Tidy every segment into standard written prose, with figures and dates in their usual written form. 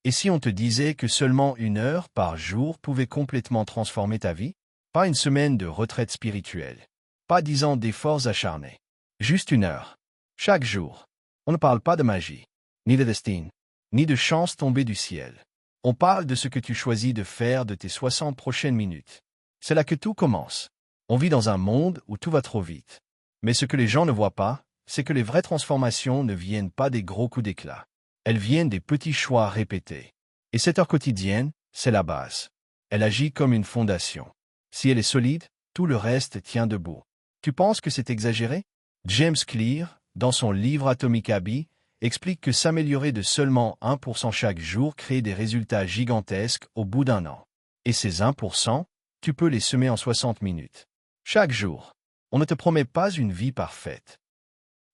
Et si on te disait que seulement 1 heure par jour pouvait complètement transformer ta vie? Pas une semaine de retraite spirituelle. Pas 10 ans d'efforts acharnés. Juste 1 heure. Chaque jour. On ne parle pas de magie, ni de destin, ni de chance tombée du ciel. On parle de ce que tu choisis de faire de tes 60 prochaines minutes. C'est là que tout commence. On vit dans un monde où tout va trop vite. Mais ce que les gens ne voient pas, c'est que les vraies transformations ne viennent pas des gros coups d'éclat. Elles viennent des petits choix répétés. Et cette heure quotidienne, c'est la base. Elle agit comme une fondation. Si elle est solide, tout le reste tient debout. Tu penses que c'est exagéré? James Clear, dans son livre Atomic Habits, explique que s'améliorer de seulement 1% chaque jour crée des résultats gigantesques au bout d'1 an. Et ces 1%, tu peux les semer en 60 minutes. Chaque jour. On ne te promet pas une vie parfaite.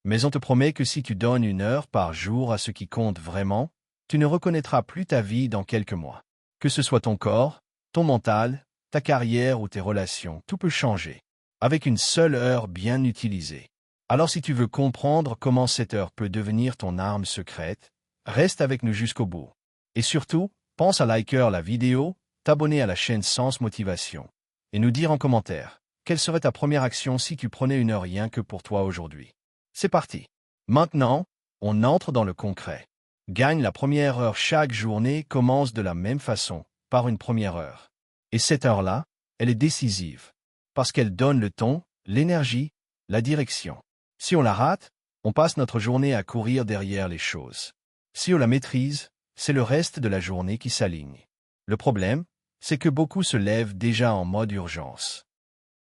Mais on te promet que si tu donnes 1 heure par jour à ce qui compte vraiment, tu ne reconnaîtras plus ta vie dans quelques mois. Que ce soit ton corps, ton mental, ta carrière ou tes relations, tout peut changer, avec une seule heure bien utilisée. Alors si tu veux comprendre comment cette heure peut devenir ton arme secrète, reste avec nous jusqu'au bout. Et surtout, pense à liker la vidéo, t'abonner à la chaîne Sens Motivation, et nous dire en commentaire, quelle serait ta première action si tu prenais 1 heure rien que pour toi aujourd'hui. C'est parti. Maintenant, on entre dans le concret. Gagne la première heure chaque journée commence de la même façon, par une première heure. Et cette heure-là, elle est décisive, parce qu'elle donne le ton, l'énergie, la direction. Si on la rate, on passe notre journée à courir derrière les choses. Si on la maîtrise, c'est le reste de la journée qui s'aligne. Le problème, c'est que beaucoup se lèvent déjà en mode urgence.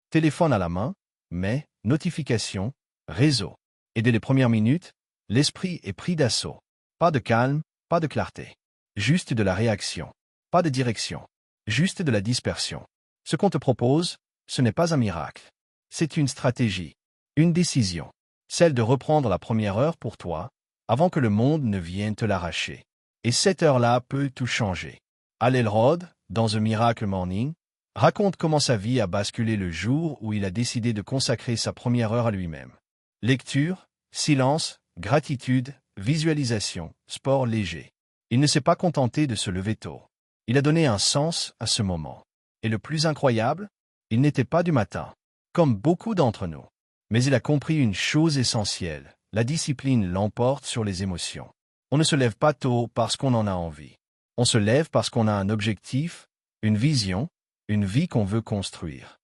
Téléphone à la main, mais, notification, réseau. Et dès les premières minutes, l'esprit est pris d'assaut. Pas de calme, pas de clarté. Juste de la réaction. Pas de direction. Juste de la dispersion. Ce qu'on te propose, ce n'est pas un miracle. C'est une stratégie. Une décision. Celle de reprendre la première heure pour toi, avant que le monde ne vienne te l'arracher. Et cette heure-là peut tout changer. Hal Elrod, dans The Miracle Morning, raconte comment sa vie a basculé le jour où il a décidé de consacrer sa première heure à lui-même. Lecture, silence, gratitude, visualisation, sport léger. Il ne s'est pas contenté de se lever tôt. Il a donné un sens à ce moment. Et le plus incroyable, il n'était pas du matin, comme beaucoup d'entre nous. Mais il a compris une chose essentielle, la discipline l'emporte sur les émotions. On ne se lève pas tôt parce qu'on en a envie. On se lève parce qu'on a un objectif, une vision, une vie qu'on veut construire.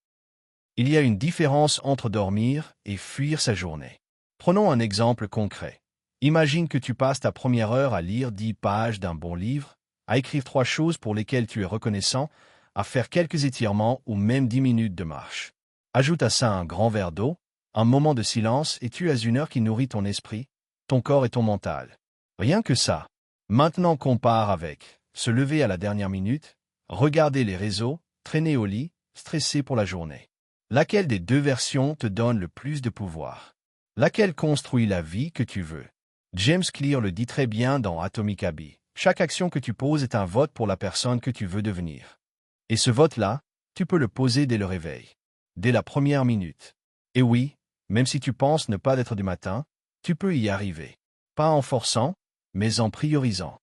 Il y a une différence entre dormir et fuir sa journée. Prenons un exemple concret. Imagine que tu passes ta première heure à lire 10 pages d'un bon livre, à écrire 3 choses pour lesquelles tu es reconnaissant, à faire quelques étirements ou même 10 minutes de marche. Ajoute à ça un grand verre d'eau, un moment de silence et tu as 1 heure qui nourrit ton esprit, ton corps et ton mental. Rien que ça. Maintenant compare avec se lever à la dernière minute, regarder les réseaux, traîner au lit, stresser pour la journée. Laquelle des 2 versions te donne le plus de pouvoir? Laquelle construit la vie que tu veux? James Clear le dit très bien dans Atomic Habits. Chaque action que tu poses est un vote pour la personne que tu veux devenir. Et ce vote-là, tu peux le poser dès le réveil. Dès la première minute. Et oui, même si tu penses ne pas être du matin, tu peux y arriver. Pas en forçant, mais en priorisant.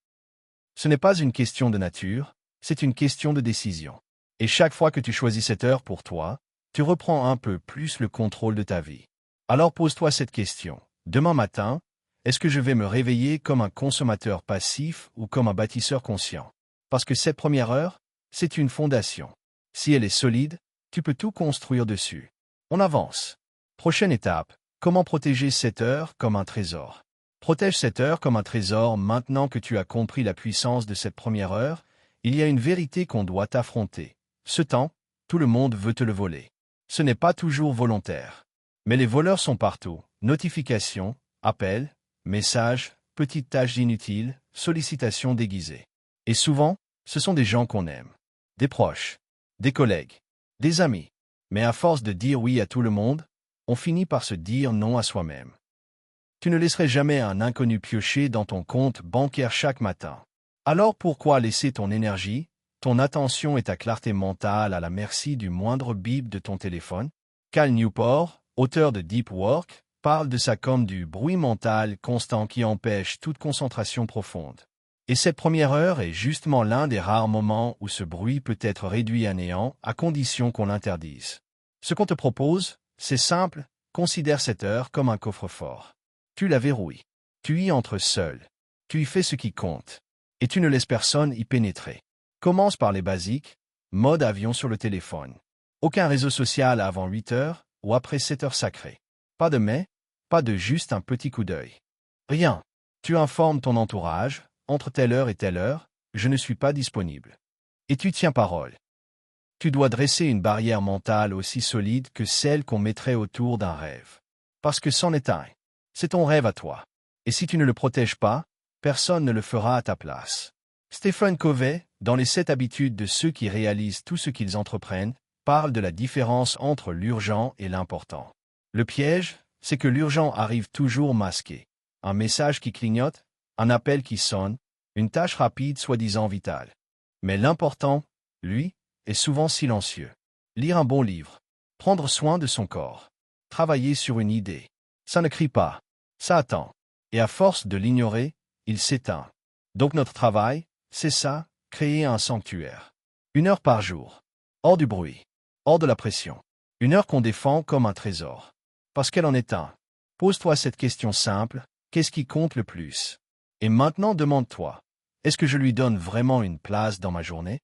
Ce n'est pas une question de nature, c'est une question de décision. Et chaque fois que tu choisis cette heure pour toi, tu reprends un peu plus le contrôle de ta vie. Alors pose-toi cette question. Demain matin, est-ce que je vais me réveiller comme un consommateur passif ou comme un bâtisseur conscient? Parce que cette première heure, c'est une fondation. Si elle est solide, tu peux tout construire dessus. On avance. Prochaine étape, comment protéger cette heure comme un trésor? Protège cette heure comme un trésor maintenant que tu as compris la puissance de cette première heure. Il y a une vérité qu'on doit affronter. Ce temps, tout le monde veut te le voler. Ce n'est pas toujours volontaire. Mais les voleurs sont partout. Notifications, appels, messages, petites tâches inutiles, sollicitations déguisées. Et souvent, ce sont des gens qu'on aime. Des proches, des collègues, des amis. Mais à force de dire oui à tout le monde, on finit par se dire non à soi-même. Tu ne laisserais jamais un inconnu piocher dans ton compte bancaire chaque matin. Alors pourquoi laisser ton énergie, ton attention et ta clarté mentale à la merci du moindre bip de ton téléphone? Cal Newport, auteur de Deep Work, parle de ça comme du bruit mental constant qui empêche toute concentration profonde. Et cette première heure est justement l'un des rares moments où ce bruit peut être réduit à néant à condition qu'on l'interdise. Ce qu'on te propose, c'est simple, considère cette heure comme un coffre-fort. Tu la verrouilles. Tu y entres seul. Tu y fais ce qui compte. Et tu ne laisses personne y pénétrer. Commence par les basiques, mode avion sur le téléphone. Aucun réseau social avant 8 heures ou après 7 heures sacrées. Pas de mais, pas de juste un petit coup d'œil. Rien. Tu informes ton entourage, entre telle heure et telle heure, je ne suis pas disponible. Et tu tiens parole. Tu dois dresser une barrière mentale aussi solide que celle qu'on mettrait autour d'un rêve. Parce que c'en est un. C'est ton rêve à toi. Et si tu ne le protèges pas, personne ne le fera à ta place. Stephen Covey, dans les 7 habitudes de ceux qui réalisent tout ce qu'ils entreprennent, parle de la différence entre l'urgent et l'important. Le piège, c'est que l'urgent arrive toujours masqué. Un message qui clignote, un appel qui sonne, une tâche rapide soi-disant vitale. Mais l'important, lui, est souvent silencieux. Lire un bon livre, prendre soin de son corps, travailler sur une idée. Ça ne crie pas, ça attend. Et à force de l'ignorer, il s'éteint. Donc notre travail, c'est ça, créer un sanctuaire. 1 heure par jour. Hors du bruit, hors de la pression. 1 heure qu'on défend comme un trésor. Parce qu'elle en est un. Pose-toi cette question simple, qu'est-ce qui compte le plus? Et maintenant demande-toi, est-ce que je lui donne vraiment une place dans ma journée?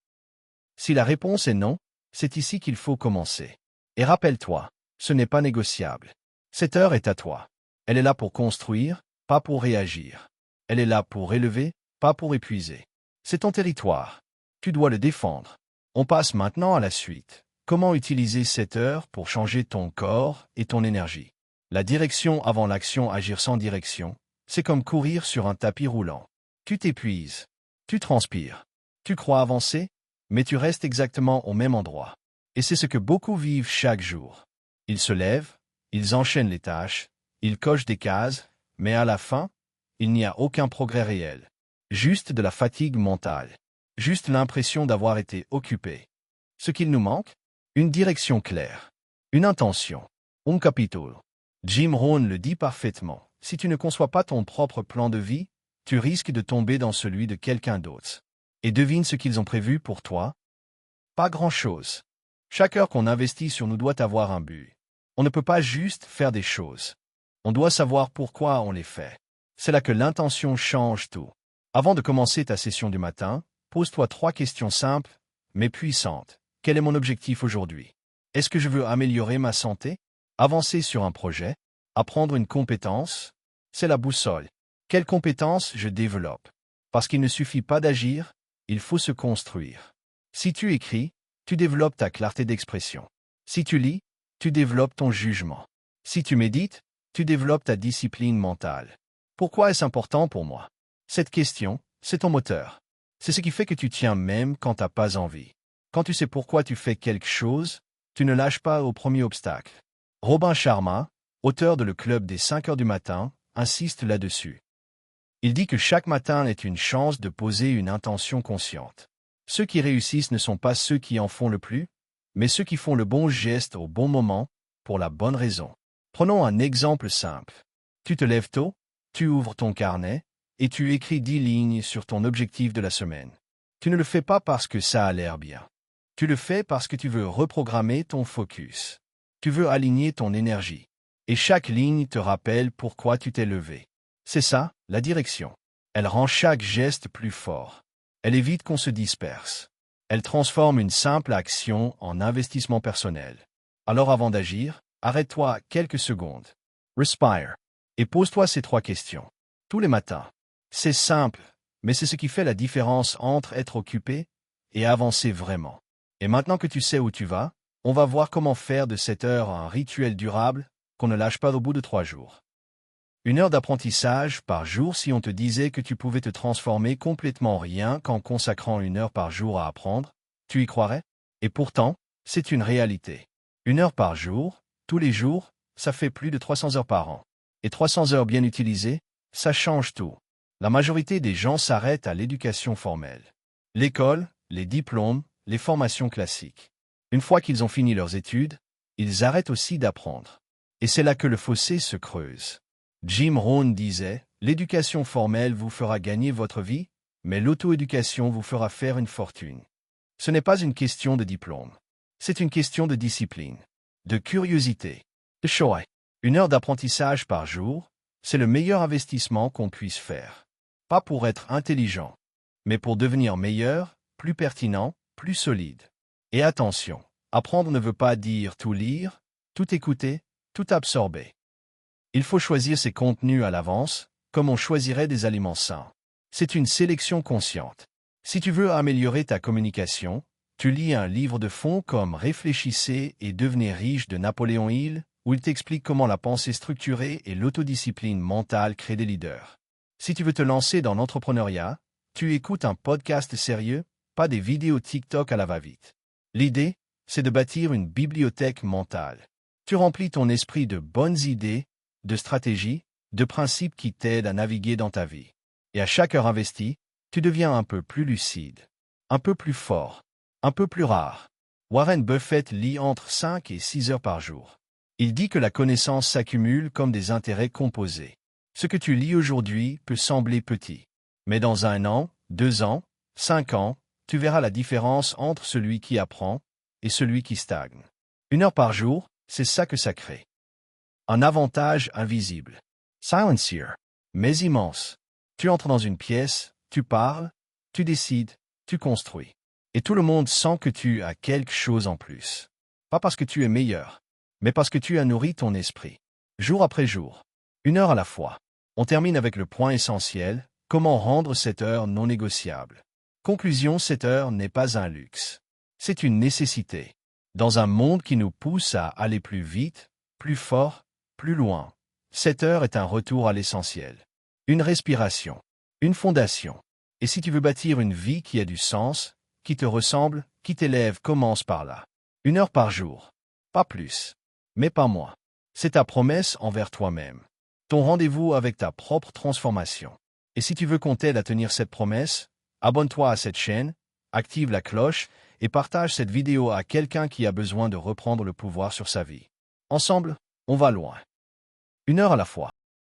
Si la réponse est non, c'est ici qu'il faut commencer. Et rappelle-toi, ce n'est pas négociable. Cette heure est à toi. Elle est là pour construire, pas pour réagir. Elle est là pour élever, pas pour épuiser. C'est ton territoire. Tu dois le défendre. On passe maintenant à la suite. Comment utiliser cette heure pour changer ton corps et ton énergie? La direction avant l'action, agir sans direction, c'est comme courir sur un tapis roulant. Tu t'épuises. Tu transpires. Tu crois avancer, mais tu restes exactement au même endroit. Et c'est ce que beaucoup vivent chaque jour. Ils se lèvent, ils enchaînent les tâches, ils cochent des cases, mais à la fin, il n'y a aucun progrès réel. Juste de la fatigue mentale. Juste l'impression d'avoir été occupé. Ce qu'il nous manque? Une direction claire. Une intention. Un capitole. Jim Rohn le dit parfaitement. Si tu ne conçois pas ton propre plan de vie, tu risques de tomber dans celui de quelqu'un d'autre. Et devine ce qu'ils ont prévu pour toi? Pas grand-chose. Chaque heure qu'on investit sur nous doit avoir un but. On ne peut pas juste faire des choses. On doit savoir pourquoi on les fait. C'est là que l'intention change tout. Avant de commencer ta session du matin, pose-toi 3 questions simples, mais puissantes. Quel est mon objectif aujourd'hui? Est-ce que je veux améliorer ma santé? Avancer sur un projet? Apprendre une compétence? C'est la boussole. Quelle compétence je développe? Parce qu'il ne suffit pas d'agir, il faut se construire. Si tu écris, tu développes ta clarté d'expression. Si tu lis, tu développes ton jugement. Si tu médites, tu développes ta discipline mentale. Pourquoi est-ce important pour moi? Cette question, c'est ton moteur. C'est ce qui fait que tu tiens même quand t'as pas envie. Quand tu sais pourquoi tu fais quelque chose, tu ne lâches pas au premier obstacle. Robin Sharma, auteur de Le Club des 5 heures du matin, insiste là-dessus. Il dit que chaque matin est une chance de poser une intention consciente. Ceux qui réussissent ne sont pas ceux qui en font le plus, mais ceux qui font le bon geste au bon moment, pour la bonne raison. Prenons un exemple simple. Tu te lèves tôt, tu ouvres ton carnet, et tu écris 10 lignes sur ton objectif de la semaine. Tu ne le fais pas parce que ça a l'air bien. Tu le fais parce que tu veux reprogrammer ton focus. Tu veux aligner ton énergie. Et chaque ligne te rappelle pourquoi tu t'es levé. C'est ça, la direction. Elle rend chaque geste plus fort. Elle évite qu'on se disperse. Elle transforme une simple action en investissement personnel. Alors avant d'agir, arrête-toi quelques secondes. Respire. Et pose-toi ces 3 questions. Tous les matins. C'est simple, mais c'est ce qui fait la différence entre être occupé et avancer vraiment. Et maintenant que tu sais où tu vas, on va voir comment faire de cette heure un rituel durable qu'on ne lâche pas au bout de 3 jours. 1 heure d'apprentissage par jour. Si on te disait que tu pouvais te transformer complètement rien qu'en consacrant 1 heure par jour à apprendre, tu y croirais? Et pourtant, c'est une réalité. 1 heure par jour, tous les jours, ça fait plus de 300 heures par an. Et 300 heures bien utilisées, ça change tout. La majorité des gens s'arrêtent à l'éducation formelle. L'école, les diplômes, les formations classiques. Une fois qu'ils ont fini leurs études, ils arrêtent aussi d'apprendre. Et c'est là que le fossé se creuse. Jim Rohn disait, l'éducation formelle vous fera gagner votre vie, mais l'auto-éducation vous fera faire une fortune. Ce n'est pas une question de diplôme. C'est une question de discipline, de curiosité, de choix. 1 heure d'apprentissage par jour, c'est le meilleur investissement qu'on puisse faire. Pas pour être intelligent, mais pour devenir meilleur, plus pertinent, plus solide. Et attention, apprendre ne veut pas dire tout lire, tout écouter, tout absorber. Il faut choisir ses contenus à l'avance, comme on choisirait des aliments sains. C'est une sélection consciente. Si tu veux améliorer ta communication, tu lis un livre de fond comme Réfléchissez et devenez riche de Napoléon Hill, où il t'explique comment la pensée structurée et l'autodiscipline mentale créent des leaders. Si tu veux te lancer dans l'entrepreneuriat, tu écoutes un podcast sérieux, pas des vidéos TikTok à la va-vite. L'idée, c'est de bâtir une bibliothèque mentale. Tu remplis ton esprit de bonnes idées, de stratégies, de principes qui t'aident à naviguer dans ta vie. Et à chaque heure investie, tu deviens un peu plus lucide, un peu plus fort, un peu plus rare. Warren Buffett lit entre 5 et 6 heures par jour. Il dit que la connaissance s'accumule comme des intérêts composés. Ce que tu lis aujourd'hui peut sembler petit. Mais dans 1 an, 2 ans, 5 ans, tu verras la différence entre celui qui apprend et celui qui stagne. 1 heure par jour, c'est ça que ça crée. Un avantage invisible. Silencieux. Mais immense. Tu entres dans une pièce, tu parles, tu décides, tu construis. Et tout le monde sent que tu as quelque chose en plus. Pas parce que tu es meilleur, mais parce que tu as nourri ton esprit. Jour après jour. 1 heure à la fois. On termine avec le point essentiel, comment rendre cette heure non négociable. Conclusion, cette heure n'est pas un luxe. C'est une nécessité. Dans un monde qui nous pousse à aller plus vite, plus fort, plus loin, cette heure est un retour à l'essentiel. Une respiration, une fondation. Et si tu veux bâtir une vie qui a du sens, qui te ressemble, qui t'élève, commence par là. 1 heure par jour. Pas plus. Mais pas moins. C'est ta promesse envers toi-même. Ton rendez-vous avec ta propre transformation. Et si tu veux qu'on t'aide à tenir cette promesse, abonne-toi à cette chaîne, active la cloche et partage cette vidéo à quelqu'un qui a besoin de reprendre le pouvoir sur sa vie. Ensemble, on va loin. 1 heure à la fois.